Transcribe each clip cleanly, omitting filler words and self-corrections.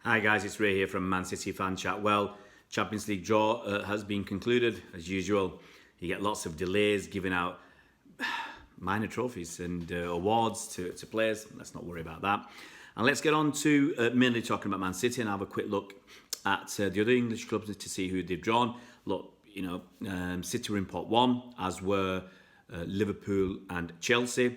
Hi guys, it's Ray here from Man City Fan Chat. Well, Champions League draw has been concluded. As usual, you get lots of delays giving out minor trophies and awards to players. Let's not worry about that. And let's get on to mainly talking about Man City and have a quick look at the other English clubs to see who they've drawn. Look, City were in pot one, as were Liverpool and Chelsea.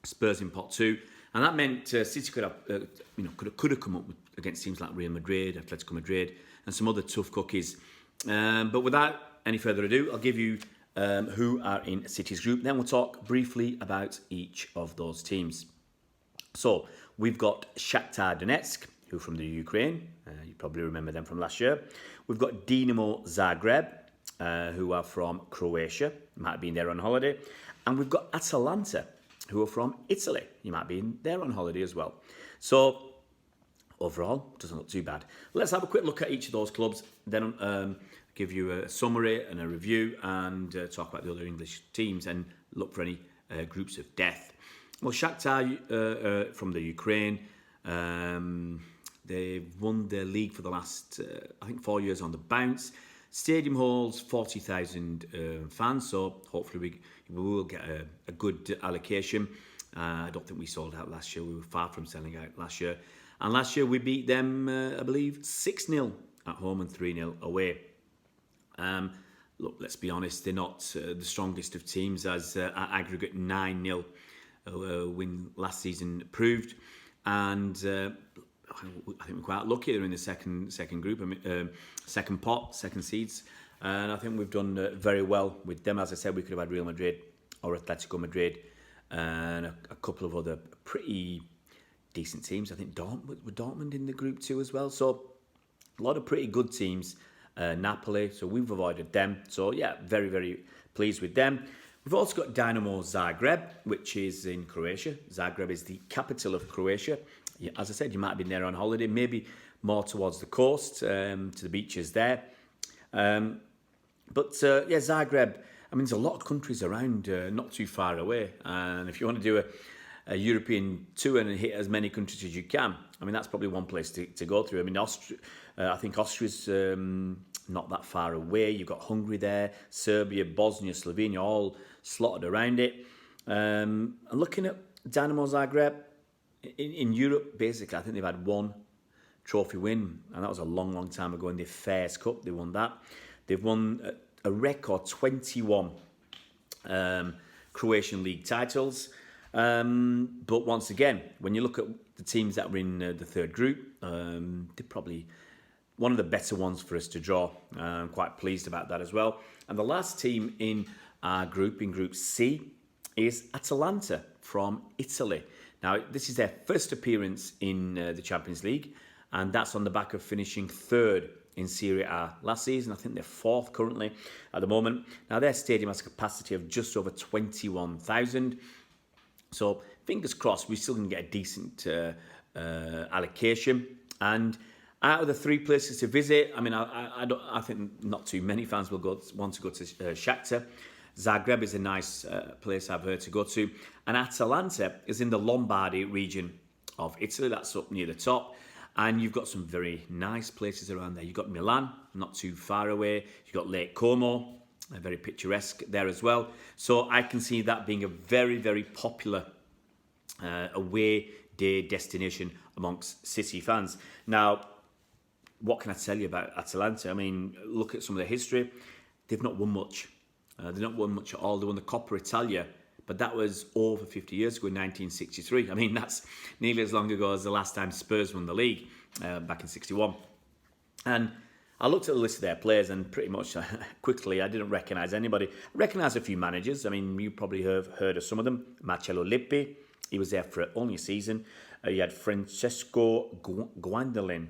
Spurs in pot two. And that meant City could have come up with, against teams like Real Madrid, Atletico Madrid, and some other tough cookies. But without any further ado, I'll give you who are in City's group. Then we'll talk briefly about each of those teams. So we've got Shakhtar Donetsk, who are from the Ukraine. You probably remember them from last year. We've got Dinamo Zagreb, who are from Croatia. Might have been there on holiday. And we've got Atalanta, who are from Italy. You might be there on holiday as well. So overall, doesn't look too bad. Let's have a quick look at each of those clubs, then give you a summary and a review and talk about the other English teams and look for any groups of death. Well, Shakhtar from the Ukraine, they've won their league for the last, 4 years on the bounce. Stadium holds 40,000 fans, so hopefully we will get a good allocation. I don't think we sold out last year. We were far from selling out last year. And last year we beat them, I believe, 6-0 at home and 3-0 away. Look, let's be honest, they're not the strongest of teams, as at aggregate 9-0 win last season proved. And I think we're quite lucky. They're in the second group, second pot, second seeds. And I think we've done very well with them. As I said, we could have had Real Madrid or Atletico Madrid and a couple of other pretty decent teams. I think Dortmund in the group too as well. So a lot of pretty good teams. Napoli, so we've avoided them. So yeah, very, very pleased with them. We've also got Dinamo Zagreb, which is in Croatia. Zagreb is the capital of Croatia. As I said, you might have been there on holiday, maybe more towards the coast, to the beaches there. Zagreb, I mean, there's a lot of countries around, not too far away. And if you want to do a European tour and hit as many countries as you can, I mean, that's probably one place to go through. I mean, I think Austria's not that far away. You've got Hungary there, Serbia, Bosnia, Slovenia, all slotted around it. And looking at Dinamo Zagreb, in Europe, basically, I think they've had one trophy win, and that was a long, long time ago in the Fairs Cup. They won that. They've won a record 21 Croatian league titles. But once again, when you look at the teams that were in the third group, they're probably one of the better ones for us to draw. I'm quite pleased about that as well. And the last team in our group, in Group C, is Atalanta from Italy. Now, this is their first appearance in the Champions League, and that's on the back of finishing third in Serie A last season. I think they're fourth currently at the moment. Now, their stadium has a capacity of just over 21,000. So, fingers crossed, we're still going to get a decent allocation. And out of the three places to visit, I mean, I think not too many fans will want to go to Shakhtar. Zagreb is a nice place I've heard to go to. And Atalanta is in the Lombardy region of Italy. That's up near the top. And you've got some very nice places around there. You've got Milan, not too far away. You've got Lake Como, very picturesque there as well. So I can see that being a very, very popular away day destination amongst City fans. Now, what can I tell you about Atalanta? I mean, look at some of the history. They've not won much. They've not won much at all. They won the Coppa Italia, but that was over 50 years ago in 1963. I mean, that's nearly as long ago as the last time Spurs won the league, back in 61. And I looked at the list of their players and pretty much quickly, I didn't recognise anybody. I recognised a few managers. I mean, you probably have heard of some of them. Marcello Lippi, he was there for only a season. You had Francesco Guidolin,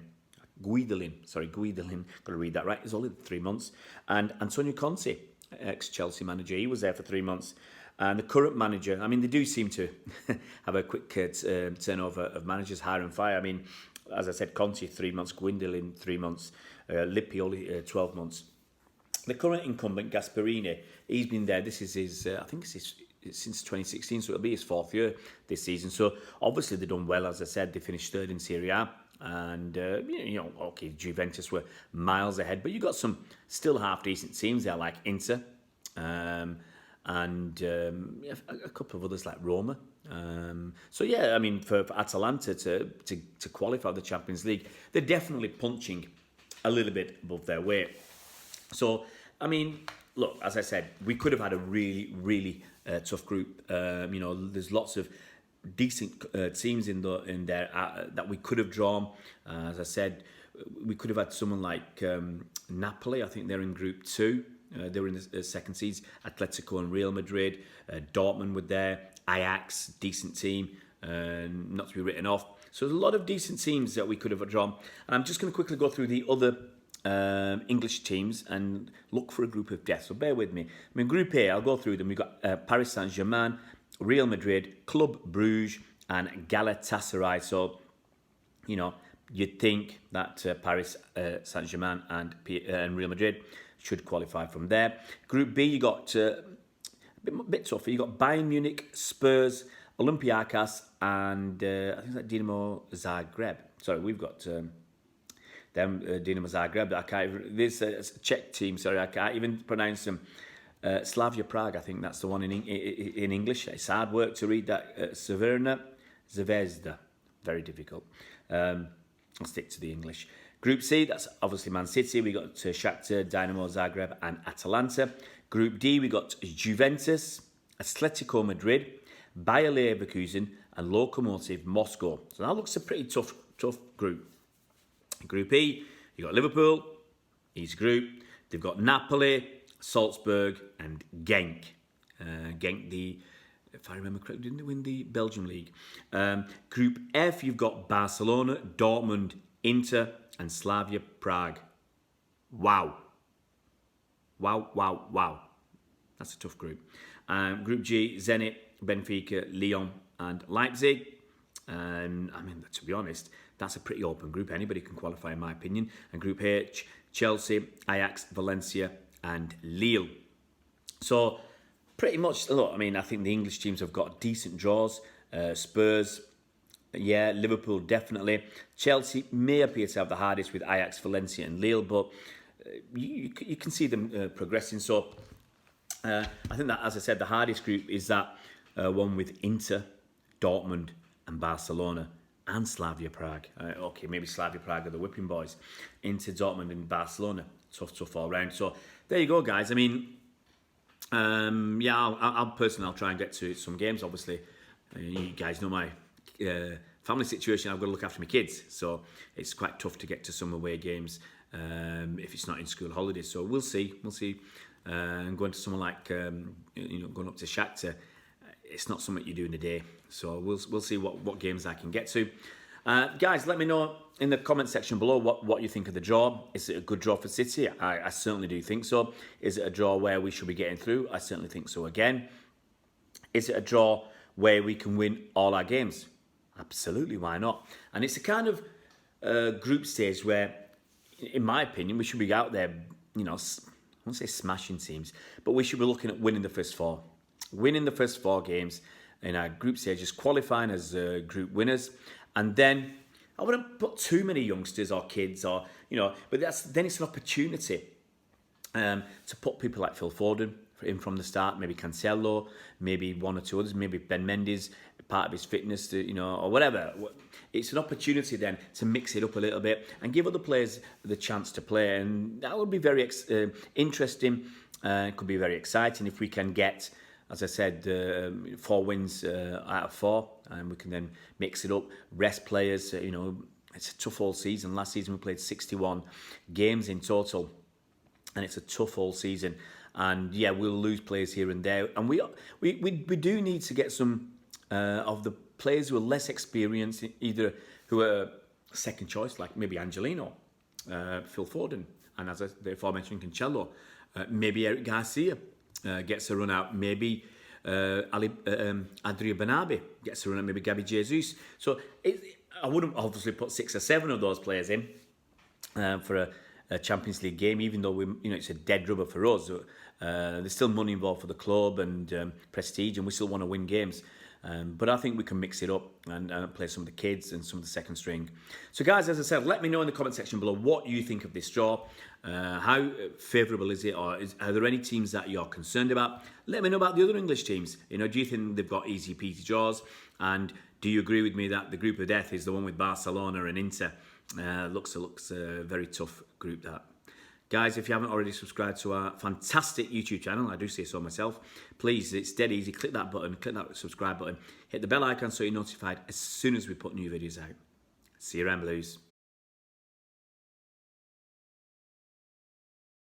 got to read that right, it was only 3 months. And Antonio Conte, ex-Chelsea manager, he was there for 3 months. And the current manager, I mean, they do seem to have a quick turnover of managers, hire and fire. I mean, as I said, Conte 3 months, Guidolin 3 months, Lippi only 12 months. The current incumbent, Gasperini, he's been there. This is his, I think it's since 2016, so it'll be his fourth year this season. So obviously they've done well, as I said. They finished third in Serie A And, okay, Juventus were miles ahead, but you got some still half-decent teams there like Inter and a couple of others like Roma. So, yeah, I mean, for Atalanta to qualify the Champions League, they're definitely punching a little bit above their weight. So, I mean, look, as I said, we could have had a really, really tough group. There's lots of decent teams in there that we could have drawn. As I said, we could have had someone like Napoli. I think they're in Group 2. They were in the second seeds. Atletico and Real Madrid. Dortmund were there. Ajax, decent team, not to be written off. So there's a lot of decent teams that we could have drawn. And I'm just going to quickly go through the other English teams and look for a group of death. So bear with me. I mean, Group A, I'll go through them. We've got Paris Saint-Germain, Real Madrid, Club Bruges, and Galatasaray. So, you'd think that Paris Saint-Germain and Real Madrid should qualify from there. Group B, you got a bit tougher. You got Bayern Munich, Spurs, Olympiacos, and I think that's Dinamo Zagreb. Sorry, we've got them, Dinamo Zagreb. I can't. This Czech team. Sorry, I can't even pronounce them. Slavia Prague, I think that's the one in English. It's hard work to read that. Severna Zvezda, very difficult. I'll stick to the English. Group C, that's obviously Man City. We got Shakhtar, Dynamo Zagreb, and Atalanta. Group D, we got Juventus, Atletico Madrid, Bayer Leverkusen, and Lokomotiv Moscow. So that looks a pretty tough group. Group E, you got Liverpool, easy group. They've got Napoli, Salzburg, and Genk. Genk, if I remember correctly, didn't they win the Belgium League? Group F, you've got Barcelona, Dortmund, Inter, and Slavia Prague. Wow. That's a tough group. Group G, Zenit, Benfica, Lyon, and Leipzig. To be honest, that's a pretty open group. Anybody can qualify, in my opinion. And Group H, Chelsea, Ajax, Valencia, and Lille. So, pretty much, look, I think the English teams have got decent draws. Spurs, yeah, Liverpool, definitely. Chelsea may appear to have the hardest with Ajax, Valencia, and Lille, but you can see them progressing. So, I think that, as I said, the hardest group is that one with Inter, Dortmund, and Barcelona, and Slavia Prague. Okay, maybe Slavia Prague are the whipping boys. Inter, Dortmund, and Barcelona. Tough all round. So, there you go, guys. I'll try and get to some games. Obviously, you guys know my family situation. I've got to look after my kids, so it's quite tough to get to some away games if it's not in school holidays. So we'll see. And going to someone like going up to Shakhtar, it's not something you do in a day. So we'll see what games I can get to. Guys, let me know in the comment section below what you think of the draw. Is it a good draw for City? I certainly do think so. Is it a draw where we should be getting through? I certainly think so again. Is it a draw where we can win all our games? Absolutely, why not? And it's a kind of group stage where, in my opinion, we should be out there, I won't say smashing teams, but we should be looking at winning the first four. Winning the first 4 games in our group stages, qualifying as group winners. And then, I wouldn't put too many youngsters or kids but then it's an opportunity to put people like Phil Foden in from the start, maybe Cancelo, maybe 1 or 2 others, maybe Ben Mendes, part of his fitness, or whatever. It's an opportunity then to mix it up a little bit and give other players the chance to play. And that would be very interesting. It could be very exciting if we can get, as I said, 4 wins out of 4, and we can then mix it up, rest players. It's a tough all season. Last season we played 61 games in total, and it's a tough all season. And yeah, we'll lose players here and there, and we do need to get some of the players who are less experienced, either who are second choice, like maybe Angelino, Phil Foden, and as the aforementioned Cancelo, maybe Eric Garcia. Gets a run out, maybe Adria Banabe gets a run out, maybe Gabby Jesus. So I wouldn't obviously put 6 or 7 of those players in for a Champions League game, even though it's a dead rubber for us. There's still money involved for the club and prestige, and we still want to win games. But I think we can mix it up and play some of the kids and some of the second string. So guys, as I said, let me know in the comment section below what you think of this draw. How favourable is it, or are there any teams that you're concerned about? Let me know about the other English teams. You know, do you think they've got easy peasy draws? And do you agree with me that the group of death is the one with Barcelona and Inter? Looks a very tough group, that. Guys, if you haven't already subscribed to our fantastic YouTube channel, I do say so myself, please, it's dead easy. Click that button, click that subscribe button, hit the bell icon so you're notified as soon as we put new videos out. See you around, Blues.